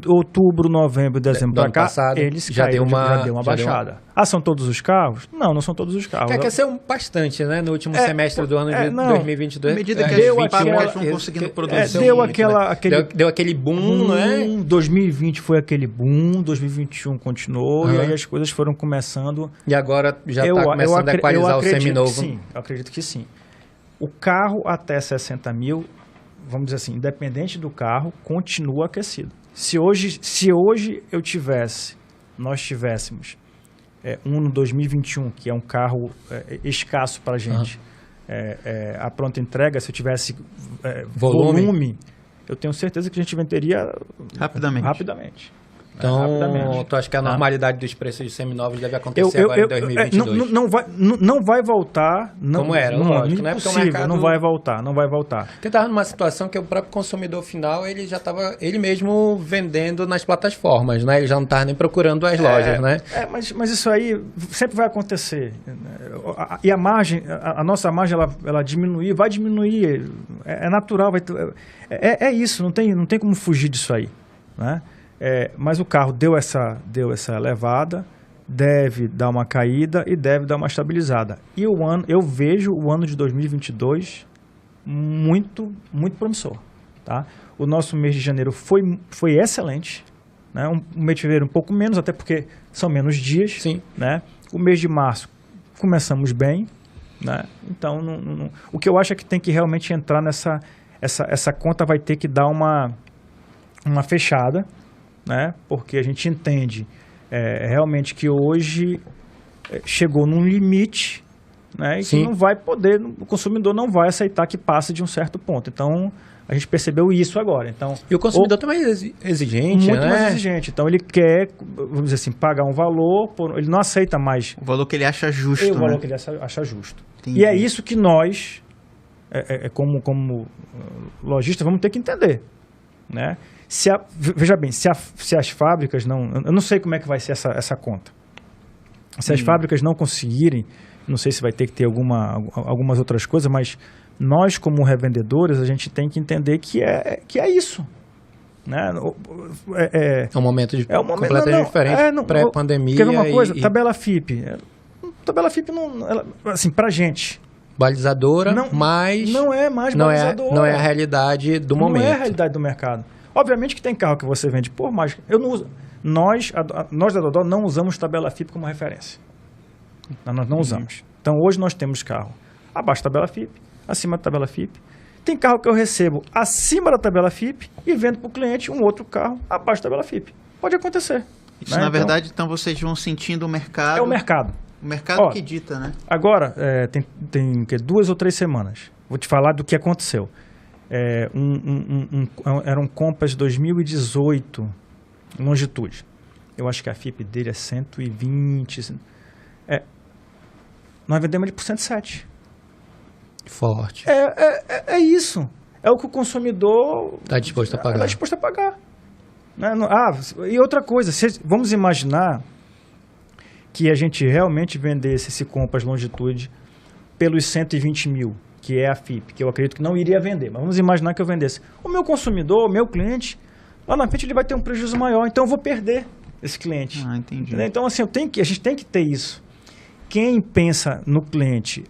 outubro, novembro, dezembro para cá, passado, eles já deu uma baixada. São todos os carros? Não são todos os carros. Aqueceu bastante, né? No último semestre do ano de 2022. À medida que as fábricas vão conseguindo produzir. Deu aquele boom, né? 2020 foi aquele boom, 2021 continuou, e aí as coisas foram começando. E agora já está começando a equalizar o seminovo. Sim, eu acredito que sim. O carro até 60 mil, vamos dizer assim, independente do carro, continua aquecido. Se hoje nós tivéssemos no 2021, que é um carro escasso para a gente, a pronta entrega, se eu tivesse volume, eu tenho certeza que a gente venderia rapidamente. Então, tu acha que a normalidade dos preços de seminovos deve acontecer agora em 2022? Não vai voltar. Como era, lógico. Não é possível, mercado... não vai voltar. Porque estava numa situação que o próprio consumidor final, ele já estava, ele mesmo vendendo nas plataformas, né? Ele já não estava nem procurando as lojas, né? Mas isso aí sempre vai acontecer. E a margem, a nossa margem, ela vai diminuir. É natural. É isso, não tem como fugir disso aí, né? Mas o carro deu essa elevada, deve dar uma caída e deve dar uma estabilizada. E eu vejo o ano de 2022 muito, muito promissor. Tá? O nosso mês de janeiro foi excelente. Né? O mês de fevereiro um pouco menos, até porque são menos dias. Sim. Né? O mês de março começamos bem. né? Então, o que eu acho é que tem que realmente entrar nessa... Essa conta vai ter que dar uma fechada, né? Porque a gente entende realmente que hoje chegou num limite, né? E que não vai poder, o consumidor não vai aceitar que passe de um certo ponto. Então, a gente percebeu isso agora. Então, e o consumidor também é exigente, muito né? mais exigente. Então, ele quer, vamos dizer assim, pagar um valor, ele não aceita mais... O valor que ele acha justo, o valor que ele acha justo. Entendi. E é isso que nós, como lojistas, vamos ter que entender, né? Veja bem, se as fábricas não... Eu não sei como é que vai ser essa conta. Se as fábricas não conseguirem, não sei se vai ter que ter algumas outras coisas, mas nós, como revendedores, a gente tem que entender que é isso. Né? É um momento completamente diferente, pré-pandemia. Quer ver uma coisa? Tabela FIP. Tabela FIP, assim, pra gente... Balizadora, mas... Não é mais balizadora. Não é a realidade do momento. Não é a realidade do mercado. Obviamente que tem carro que você vende por mais... Eu não uso. Nós da Dodó não usamos tabela FIP como referência. Nós não usamos. Então, hoje nós temos carro abaixo da tabela FIP, acima da tabela FIP. Tem carro que eu recebo acima da tabela FIP e vendo para o cliente um outro carro abaixo da tabela FIP. Pode acontecer. Isso, né? Na verdade, então, vocês vão sentindo o mercado... É o mercado. O mercado que dita, né? Agora, tem 2 ou 3 semanas. Vou te falar do que aconteceu. Era um Compass 2018 Longitude. Eu acho que a FIP dele é 120. Nós vendemos ele por 107. Forte. É isso. É o que o consumidor está disposto a pagar. Está disposto a pagar. E outra coisa, vamos imaginar que a gente realmente vendesse esse Compass Longitude pelos 120 mil, que é a FIP, que eu acredito que não iria vender, mas vamos imaginar que eu vendesse. O meu consumidor, o meu cliente, lá na frente ele vai ter um prejuízo maior, então eu vou perder esse cliente. Entendi. Então, assim, a gente tem que ter isso. Quem pensa no cliente,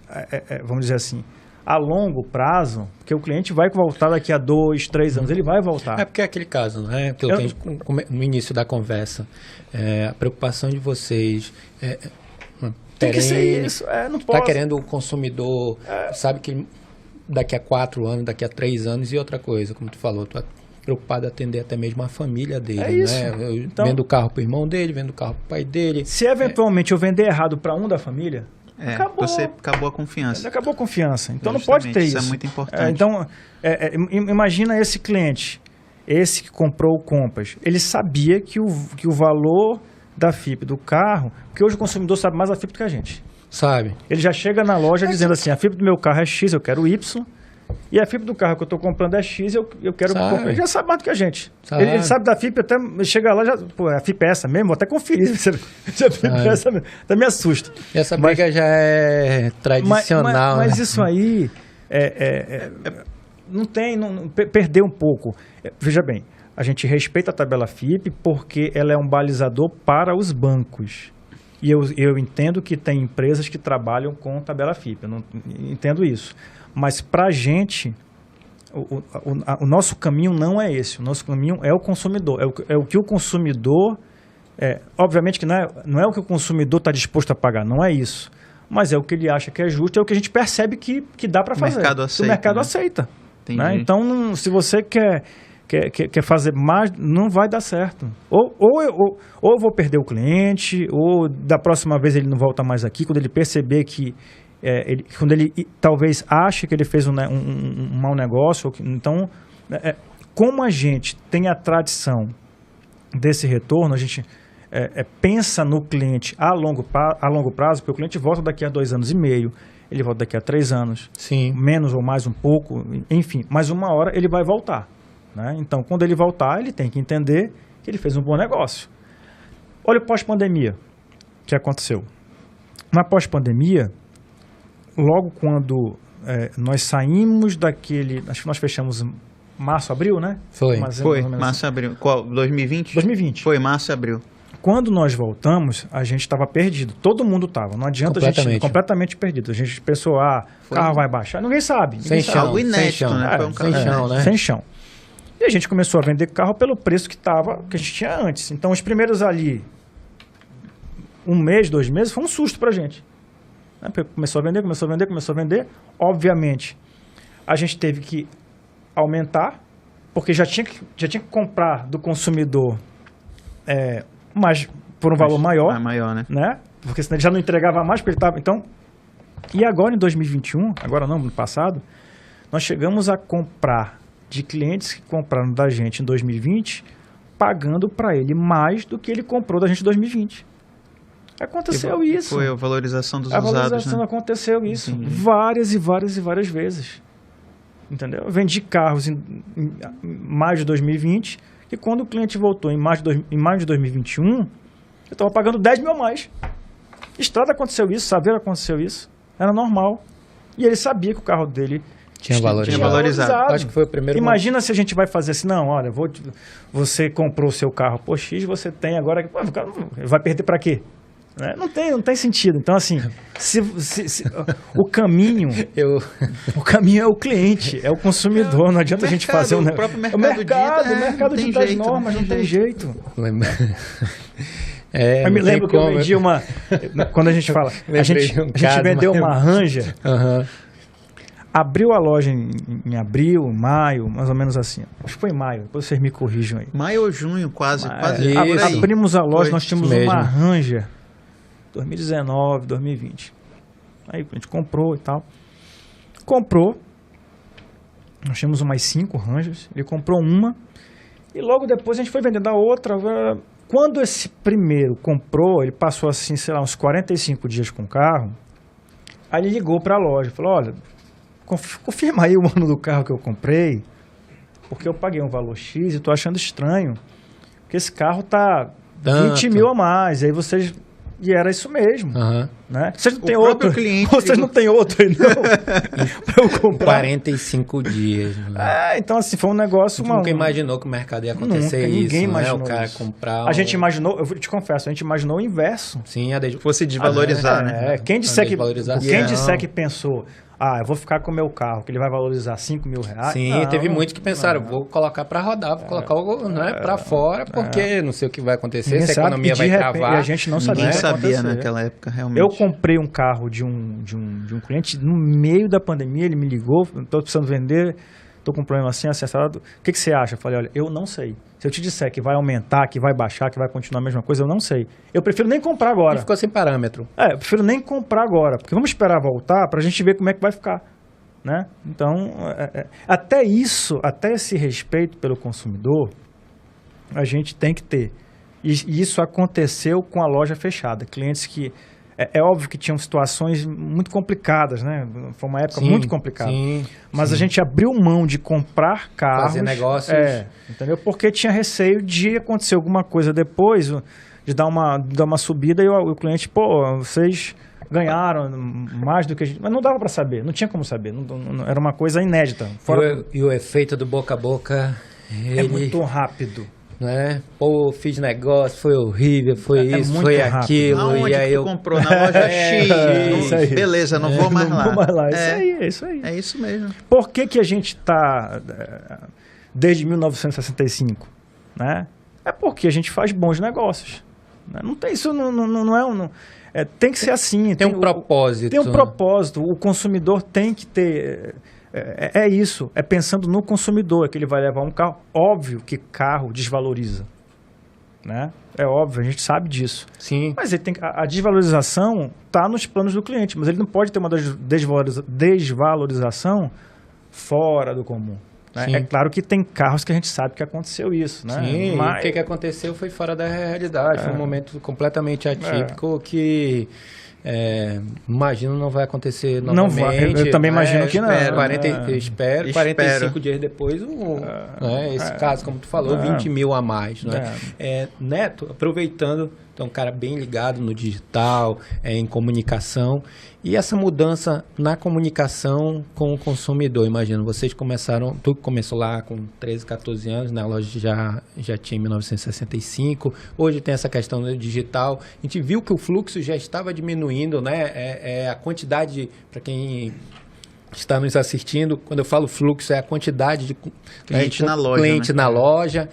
vamos dizer assim, a longo prazo, porque o cliente vai voltar daqui a 2, 3 anos, ele vai voltar. É porque é aquele caso, né? Que eu tenho no início da conversa. A preocupação de vocês tem que ser isso. Não pode. Está querendo o consumidor, sabe que daqui a 4 anos, daqui a 3 anos, e outra coisa, como tu falou, tu é preocupado em atender até mesmo a família dele, né? Isso. Então, vendo o carro para o irmão dele, vendo o carro para o pai dele. Se eventualmente eu vender errado para um da família, você acabou a confiança. Acabou a confiança. Então não pode ter isso. Isso é muito importante. Então, imagina esse cliente, esse que comprou o Compass. Ele sabia que o valor da FIP do carro, porque hoje o consumidor sabe mais a FIP do que a gente. Sabe. Ele já chega na loja dizendo assim, a FIP do meu carro é X, eu quero Y. E a FIP do carro que eu estou comprando é X, eu quero comprar. Ele já sabe mais do que a gente. Ele sabe da FIP, até chega lá, a FIP é essa mesmo, vou até conferir se a FIP é essa mesmo. Até me assusta. E essa briga já é tradicional. Mas isso aí não tem, perdeu um pouco. Veja bem, a gente respeita a tabela FIP porque ela é um balizador para os bancos. E eu entendo que tem empresas que trabalham com tabela FIP, eu não entendo isso. Mas para a gente, o nosso caminho não é esse. O nosso caminho é o consumidor. É o que o consumidor... obviamente que não é o que o consumidor está disposto a pagar, não é isso. Mas é o que ele acha que é justo, é o que a gente percebe que dá para fazer. O mercado aceita. Né? Então, se você quer fazer mais, não vai dar certo. Ou eu vou perder o cliente, ou da próxima vez ele não volta mais aqui, quando ele perceber que... quando ele talvez ache que ele fez um mau negócio. Então, como a gente tem a tradição desse retorno, a gente pensa no cliente a longo prazo, porque o cliente volta daqui a 2 anos e meio, ele volta daqui a 3 anos, sim, menos ou mais um pouco, enfim, mas uma hora ele vai voltar. Né? Então, quando ele voltar, ele tem que entender que ele fez um bom negócio. Olha o pós-pandemia que aconteceu. Na pós-pandemia, logo quando nós saímos daquele... Acho que nós fechamos março, abril, né? Foi, março, abril. Qual? 2020? 2020. Foi março, abril. Quando nós voltamos, a gente estava perdido. Todo mundo estava. Não adianta a gente... Completamente perdido. A gente pensou, o carro vai baixar. Ninguém sabe. Sem chão. Algo inédito, né? Sem chão, né? Sem chão. E a gente começou a vender carro pelo preço que a gente tinha antes. Então, os primeiros ali, 1 mês, 2 meses, foi um susto pra gente. Né? Começou a vender. Obviamente, a gente teve que aumentar, porque já tinha que comprar do consumidor mas por um valor maior. Maior, né? Porque senão ele já não entregava mais, porque ele estava... Então, e agora em 2021, agora não, no passado, nós chegamos a comprar de clientes que compraram da gente em 2020, pagando para ele mais do que ele comprou da gente em 2020. Aconteceu isso. Foi a valorização dos usados, valorização, né? Aconteceu isso. Entendi. Várias e várias vezes. Entendeu? Eu vendi carros em maio de 2020, e quando o cliente voltou em maio de 2021, eu estava pagando 10 mil a mais. Estrada aconteceu isso, Saveiro aconteceu isso. Era normal. E ele sabia que o carro dele tinha valorizado. Acho que foi o primeiro. Imagina se a gente vai fazer assim, não, olha, você comprou o seu carro por X, você tem agora, vai perder para quê? Né? Não tem sentido. Então, assim, o caminho é o cliente, é o consumidor. Não adianta a gente fazer o próprio mercado dita as normas, não tem jeito. Eu me lembro que eu vendi uma... Quando a gente fala... A gente vendeu uma Ranger, abriu a loja em abril, maio, mais ou menos assim. Acho que foi em maio, depois vocês me corrijam aí. Maio ou junho, quase. Abrimos a loja, nós tínhamos uma Ranger 2019, 2020. Aí a gente comprou e tal. Nós tínhamos umas 5 Rangers, ele comprou uma e logo depois a gente foi vendendo a outra. Quando esse primeiro comprou, ele passou assim, sei lá, uns 45 dias com o carro, aí ele ligou para a loja, falou, olha, confirma aí o ano do carro que eu comprei, porque eu paguei um valor X e estou achando estranho, porque esse carro tá 20 mil a mais, aí vocês... E era isso mesmo, né? Vocês não têm outro, vocês não têm outro aí não, para eu comprar. 45 dias. Né? Então assim, foi um negócio... Nunca imaginou que o mercado ia acontecer isso, ninguém imaginou né? O cara isso. comprar... A gente imaginou, eu te confesso, a gente imaginou o inverso. Sim, fosse desvalorizar, né? Quem disser que pensou... eu vou ficar com o meu carro, que ele vai valorizar 5 mil reais. Sim, teve muitos que pensaram, vou colocar para rodar, vou colocar para fora, porque não sei o que vai acontecer, se a economia vai travar. E a gente não sabia. Ninguém sabia naquela época, realmente. Eu comprei um carro de um cliente no meio da pandemia, ele me ligou, estou precisando vender, estou com um problema assim, acessado. O que você acha? Eu falei, olha, eu não sei. Se eu te disser que vai aumentar, que vai baixar, que vai continuar a mesma coisa, eu não sei. Eu prefiro nem comprar agora. E ficou sem parâmetro. Eu prefiro nem comprar agora, porque vamos esperar voltar para a gente ver como é que vai ficar. Né? Então, até esse respeito pelo consumidor, a gente tem que ter. E isso aconteceu com a loja fechada. Clientes que... É óbvio que tinham situações muito complicadas, né? Foi uma época muito complicada. Mas a gente abriu mão de comprar carros... Fazer negócios. Entendeu? Porque tinha receio de acontecer alguma coisa depois, de dar uma subida e o cliente, vocês ganharam mais do que a gente... Mas não dava para saber, não tinha como saber. Não, era uma coisa inédita. E o efeito do boca a boca... É muito rápido. Né? Fiz negócio, foi horrível, foi isso, foi rápido. Aquilo. Aonde e aí tu comprou? Na loja X. Beleza, não vou mais lá. Não vou mais lá. É isso aí. É isso mesmo. Por que a gente está desde 1965? Né? É porque a gente faz bons negócios. Né? Não tem isso, não é tem que ser assim. Tem um propósito. Tem um propósito. O consumidor tem que ter... É isso, é pensando no consumidor, que ele vai levar um carro. Óbvio que carro desvaloriza, né? É óbvio, a gente sabe disso. Sim. Mas a desvalorização está nos planos do cliente, mas ele não pode ter uma desvalorização fora do comum. Né? É claro que tem carros que a gente sabe que aconteceu isso, né? Sim, mas... o que aconteceu foi fora da realidade, foi um momento completamente atípico que... imagino não vai acontecer novamente. Não vai, eu também imagino que não. Espero. 45 dias depois, esse caso, como tu falou, 20 mil a mais. Né? Neto, aproveitando, tu é um cara bem ligado no digital, em comunicação, e essa mudança na comunicação com o consumidor, imagino, vocês tu começou lá com 13, 14 anos, na loja já tinha em 1965, hoje tem essa questão do digital, a gente viu que o fluxo já estava diminuindo, né? A quantidade, para quem está nos assistindo. Quando eu falo fluxo, é a quantidade de cliente na loja. Cliente, né? na loja.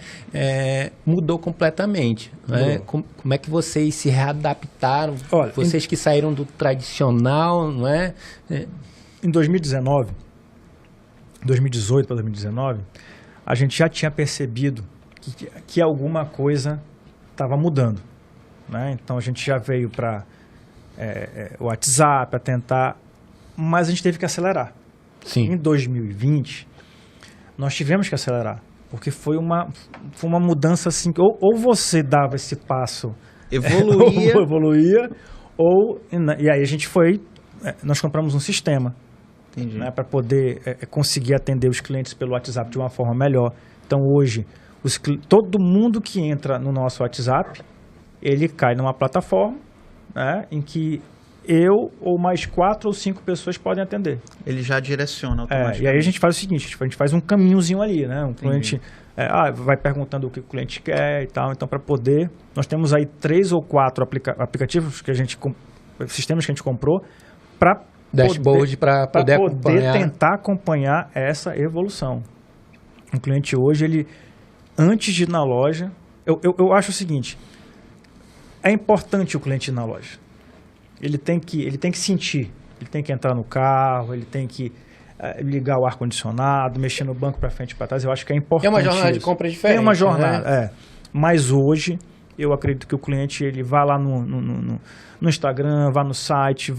Mudou completamente. Né? Como é que vocês se readaptaram? Olha, vocês que saíram do tradicional, não é? Em 2019, 2018 para 2019, a gente já tinha percebido que alguma coisa estava mudando. Né? Então a gente já veio para o WhatsApp, para tentar, mas a gente teve que acelerar. Sim. Em 2020, nós tivemos que acelerar, porque foi uma mudança assim, ou você dava esse passo, evoluía, e aí a gente nós compramos um sistema, né, para poder conseguir atender os clientes pelo WhatsApp de uma forma melhor. Então hoje, todo mundo que entra no nosso WhatsApp, ele cai numa plataforma, né, em que eu ou mais 4 ou 5 pessoas podem atender. Ele já direciona automaticamente. E aí a gente faz o seguinte, a gente faz um caminhozinho ali, né? Cliente vai perguntando o que o cliente quer e tal. Então, para poder... Nós temos aí 3 ou 4 aplicativos, sistemas que a gente comprou para dashboard para poder tentar acompanhar essa evolução. O cliente hoje, ele antes de ir na loja... Eu acho o seguinte, é importante o cliente ir na loja. Ele tem que sentir, ele tem que entrar no carro, ele tem que ligar o ar-condicionado, mexer no banco para frente e para trás. Eu acho que é importante. É uma jornada de compra diferente. É uma jornada, né? Mas hoje, eu acredito que o cliente ele vai lá no Instagram, vá no site,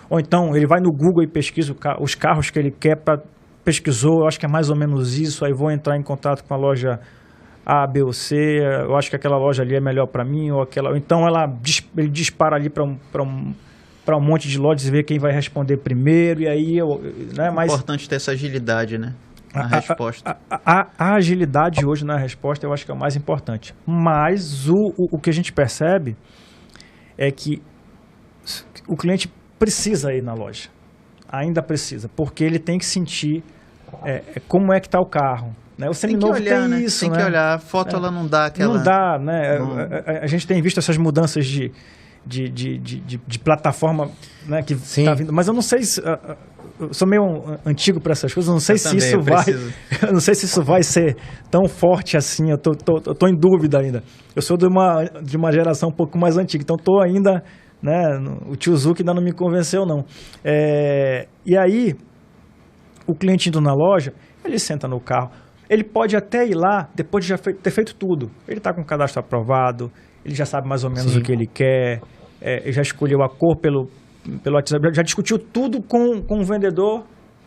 ou então ele vai no Google e pesquisa os carros que ele quer, pesquisou, eu acho que é mais ou menos isso, aí vou entrar em contato com a loja A, B ou C, eu acho que aquela loja ali é melhor para mim, ou então ele dispara ali para um monte de lojas e vê quem vai responder primeiro, e aí... Né, é importante ter essa agilidade, né, na resposta. A agilidade hoje na resposta eu acho que é o mais importante. Mas o que a gente percebe é que o cliente precisa ir na loja, ainda precisa, porque ele tem que sentir como é que está o carro. Né? O seminovo tem isso, tem que olhar, a foto ela não dá aquela... Não dá, né? A gente tem visto essas mudanças de plataforma, né, que está vindo, mas eu não sei se... Eu sou meio antigo para essas coisas, eu não sei se isso eu não sei se isso vai ser tão forte assim, eu tô em dúvida ainda. Eu sou de uma geração um pouco mais antiga, então estou ainda, né, o tio Zuki ainda não me convenceu não. E aí, o cliente indo na loja, ele senta no carro, ele pode até ir lá depois de já ter feito tudo. Ele está com o cadastro aprovado, ele já sabe mais ou menos o que ele quer, já escolheu a cor pelo WhatsApp, já discutiu tudo com o vendedor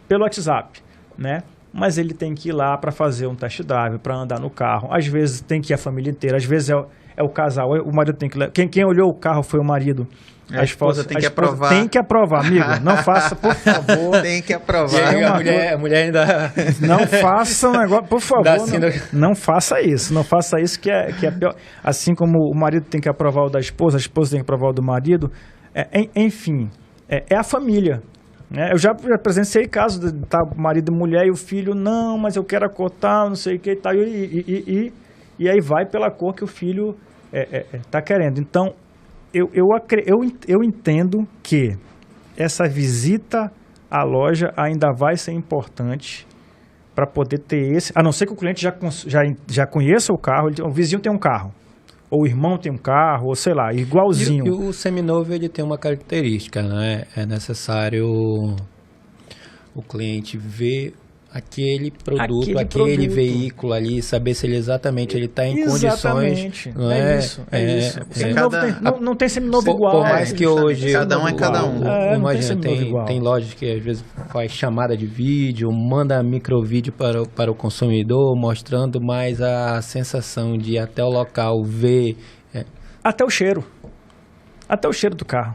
pelo WhatsApp, né? Mas ele tem que ir lá para fazer um test drive, para andar no carro. Às vezes tem que ir a família inteira, às vezes é o casal, o marido tem que levar. Quem olhou o carro foi o marido. A esposa tem que aprovar. Tem que aprovar, amigo. Não faça, por favor. Tem que aprovar. A mulher ainda... Não faça um negócio, por favor. Não faça isso. Não faça isso que é pior. Assim como o marido tem que aprovar o da esposa, a esposa tem que aprovar o do marido. Enfim, é a família. Né? Eu já presenciei casos de marido e mulher e o filho, não, mas eu quero a cor tal, não sei o que e tal. E aí vai pela cor que o filho está querendo. Então, eu entendo que essa visita à loja ainda vai ser importante para poder ter a não ser que o cliente já conheça o carro, o vizinho tem um carro, ou o irmão tem um carro, ou sei lá, igualzinho. E o seminovo ele tem uma característica, né? É necessário o cliente ver aquele produto, aquele veículo ali, saber se ele exatamente está em condições. Não é isso. Não tem seminovo igual. Por mais que hoje... Cada um é cada um. Imagina, tem lojas que às vezes faz chamada de vídeo, manda microvídeo para o consumidor, mostrando mais a sensação de ir até o local, ver... Até o cheiro. Até o cheiro do carro.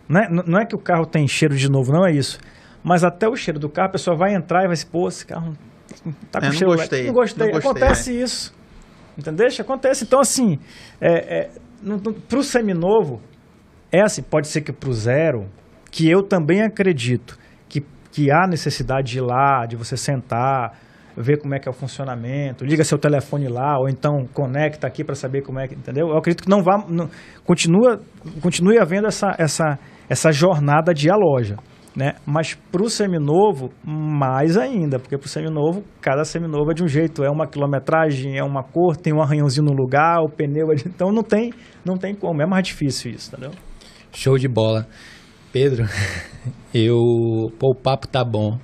Não é que o carro tem cheiro de novo, não é isso. Mas até o cheiro do carro, a pessoa vai entrar e vai se pô, esse carro tá com cheiro. Não gostei. Acontece isso. Entendeu? Acontece. Então, assim, pro seminovo, assim, pode ser que pro zero, que eu também acredito que há necessidade de ir lá, de você sentar, ver como é que é o funcionamento, liga seu telefone lá, ou então conecta aqui para saber como é que, entendeu? Eu acredito que continue havendo essa jornada de ir à loja. né? Mas para o seminovo, mais ainda, porque para o seminovo, cada seminovo é de um jeito, é uma quilometragem, é uma cor, tem um arranhãozinho no lugar, o pneu é de... Então não tem como, é mais difícil isso, entendeu? Show de bola. Pedro, o papo tá bom.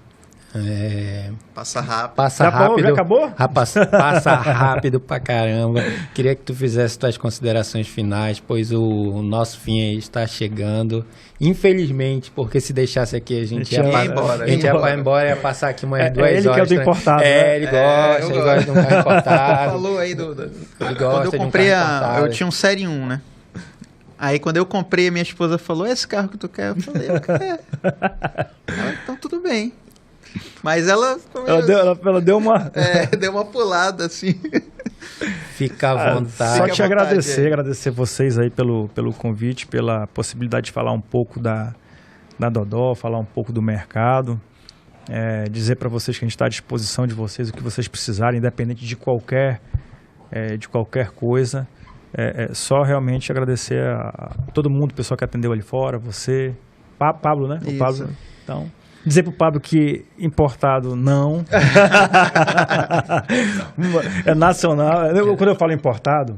Passa rápido. Passa rápido. Já acabou? Passa rápido pra caramba. Queria que tu fizesse tuas considerações finais, pois o nosso fim aí está chegando. Infelizmente, porque se deixasse aqui a gente ia embora. A gente ia embora, ia passar aqui umas 2 horas. Ele que é o do importado. Né? Ele gosta de um carro importado. Falou aí Ele quando gosta eu comprei de um carro importado. eu tinha um Série 1, né? Aí quando eu comprei, minha esposa falou, esse carro que tu quer? Eu falei, eu quero. Então tudo bem. Mas ela deu uma... deu uma pulada, assim. Fica à vontade. Só te agradecer vocês aí pelo convite, pela possibilidade de falar um pouco da Dodó, falar um pouco do mercado. Dizer para vocês que a gente está à disposição de vocês, o que vocês precisarem, independente de qualquer coisa. Só realmente agradecer a todo mundo, o pessoal que atendeu ali fora, você, Pablo, né? Isso. O Pablo. Então, dizer pro Pablo que importado não. É nacional. Quando eu falo importado,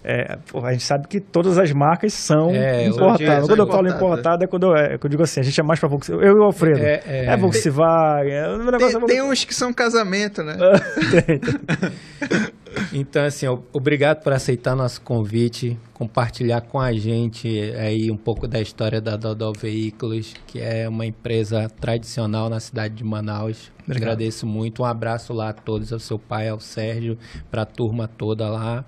a gente sabe que todas as marcas são importadas. Quando eu falo importado é quando eu digo assim, a gente é mais para Volkswagen. Eu e o Alfredo. Volkswagen. Tem uns que são casamento, né? Tem. Então, assim, obrigado por aceitar nosso convite, compartilhar com a gente aí um pouco da história da Dodó Veículos, que é uma empresa tradicional na cidade de Manaus. Obrigado. Agradeço muito. Um abraço lá a todos, ao seu pai, ao Sérgio, para a turma toda lá.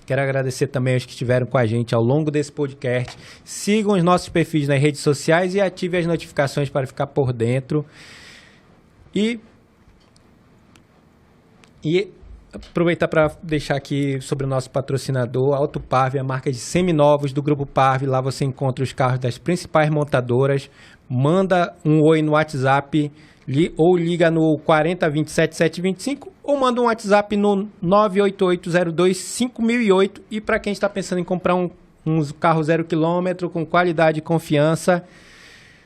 Quero agradecer também aos que estiveram com a gente ao longo desse podcast. Sigam os nossos perfis nas redes sociais e ativem as notificações para ficar por dentro. E aproveitar para deixar aqui sobre o nosso patrocinador, Auto Parve, a marca de seminovos do Grupo Parve. Lá você encontra os carros das principais montadoras. Manda um oi no WhatsApp ou liga no 4027-725 ou manda um WhatsApp no 98802-5008. E para quem está pensando em comprar um carro 0 km com qualidade e confiança,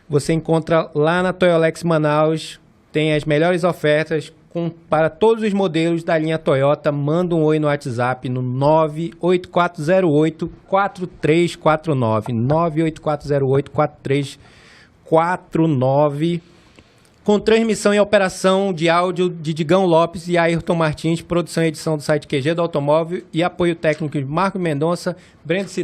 você encontra lá na Toyolex Manaus. Tem as melhores ofertas para todos os modelos da linha Toyota. Manda um oi no WhatsApp no 98408-4349. 98408-4349. Com transmissão e operação de áudio de Digão Lopes e Ayrton Martins, produção e edição do site QG do Automóvel e apoio técnico de Marco Mendonça, Breno